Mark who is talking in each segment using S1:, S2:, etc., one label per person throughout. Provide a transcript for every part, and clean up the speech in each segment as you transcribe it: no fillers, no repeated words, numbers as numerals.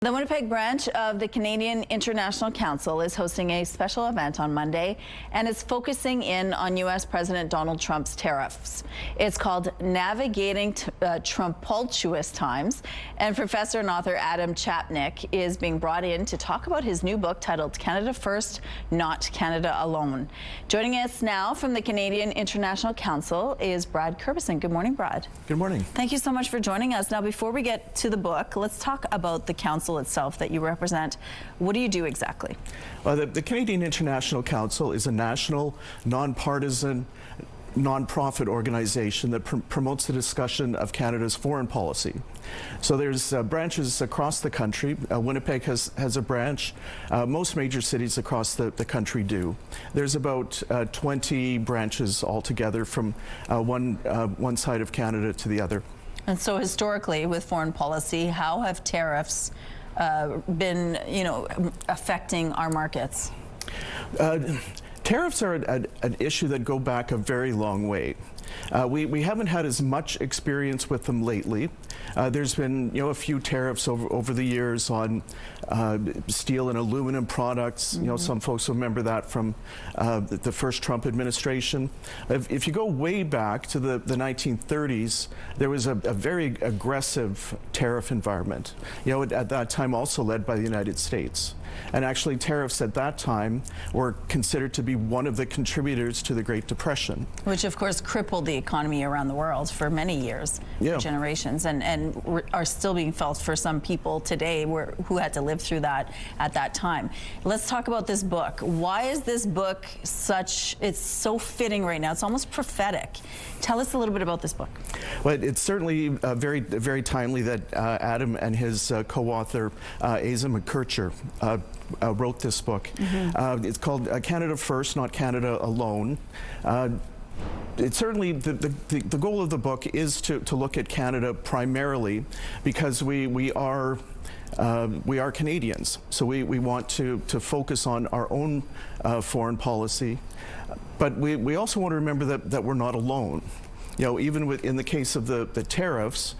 S1: The Winnipeg branch of the Canadian International Council is hosting a special event on Monday, and it's focusing in on U.S. President Donald Trump's tariffs. It's called Navigating Trumpultuous Times, and professor and author Adam Chapnick is being brought in to talk about his new book titled Canada First, Not Canada Alone. Joining us now from the Canadian International Council is Brad Kirbyson. Good morning, Brad.
S2: Good morning.
S1: Thank you so much for joining us. Now, before we get to the book, let's talk about the council itself that you represent. What do you do exactly?
S2: The Canadian International Council is a national, nonpartisan, non-profit organization that promotes the discussion of Canada's foreign policy. So there's branches across the country. Winnipeg has a branch. Most major cities across the country do. There's about 20 branches altogether from one side of Canada to the other.
S1: And so historically, with foreign policy, how have tariffs been, affecting our markets?
S2: Tariffs are an issue that go back a very long way. We haven't had as much experience with them lately. There's been, a few tariffs over the years on steel and aluminum products.
S1: Mm-hmm.
S2: Some folks remember that from the first Trump administration. If you go way back to the 1930s, there was a very aggressive tariff environment. At that time also led by the United States. And actually, tariffs at that time were considered to be one of the contributors to the Great Depression.
S1: Which, of course, crippled the economy around the world for many years, generations, and are still being felt for some people today who had to live through that at that time. Let's talk about this book. Why is this book it's so fitting right now? It's almost prophetic. Tell us a little bit about this book.
S2: Well, it's certainly very, very timely that Adam and his co-author, Asa McKercher, wrote this book. Mm-hmm. It's called Canada First, Not Canada Alone. It's certainly the goal of the book is to look at Canada primarily because we are Canadians, so we want to focus on our own foreign policy, but we also want to remember that we're not alone. Even in the case of the tariffs,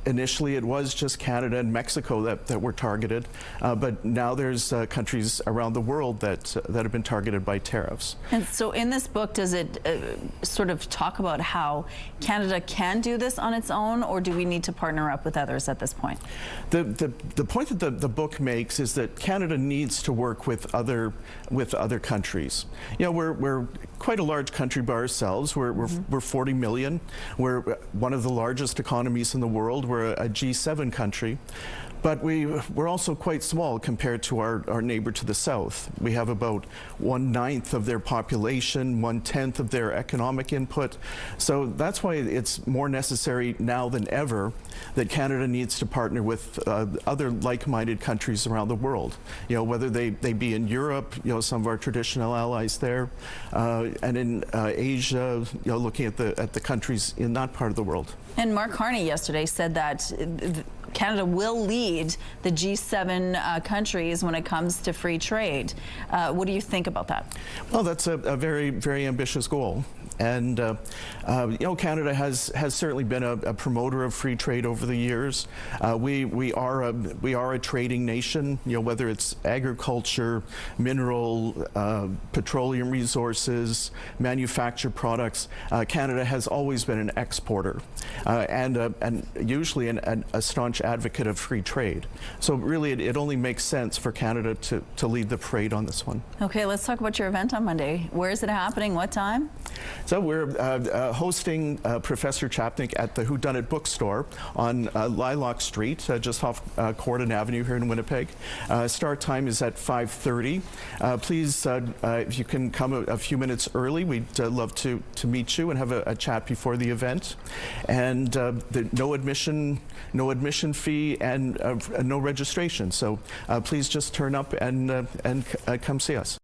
S2: initially it was just Canada and Mexico that were targeted, but now there's countries around the world that have been targeted by tariffs. And
S1: so in this book, does it sort of talk about how Canada can do this on its own, or do we need to partner up with others at this point?
S2: The point that the book makes is that Canada needs to work with other countries. We're quite a large country by ourselves. We're 40 million. We're one of the largest economies in the world. We're a G7 country. But we're also quite small compared to our neighbor to the south. We have about 1/9 of their population, 1/10 of their economic input. So that's why it's more necessary now than ever that Canada needs to partner with other like-minded countries around the world. Whether they be in Europe, some of our traditional allies there, and in Asia, looking at the countries in that part of the world.
S1: And Mark Carney yesterday said that Canada will lead the G7 countries when it comes to free trade. What do you think about that?
S2: Well, that's a very, very ambitious goal. And Canada has certainly been a promoter of free trade over the years. We are a trading nation. Whether it's agriculture, mineral, petroleum resources, manufactured products, Canada has always been an exporter and usually a staunch advocate of free trade. So really, it only makes sense for Canada to lead the parade on this one.
S1: Okay, let's talk about your event on Monday. Where is it happening? What time?
S2: So we're hosting Professor Chapnick at the Whodunit bookstore on Lilac Street, just off Corden Avenue here in Winnipeg. Start time is at 5:30. Please, if you can come a few minutes early, we'd love to meet you and have a chat before the event. And no admission fee and no registration. So please just turn up and come see us.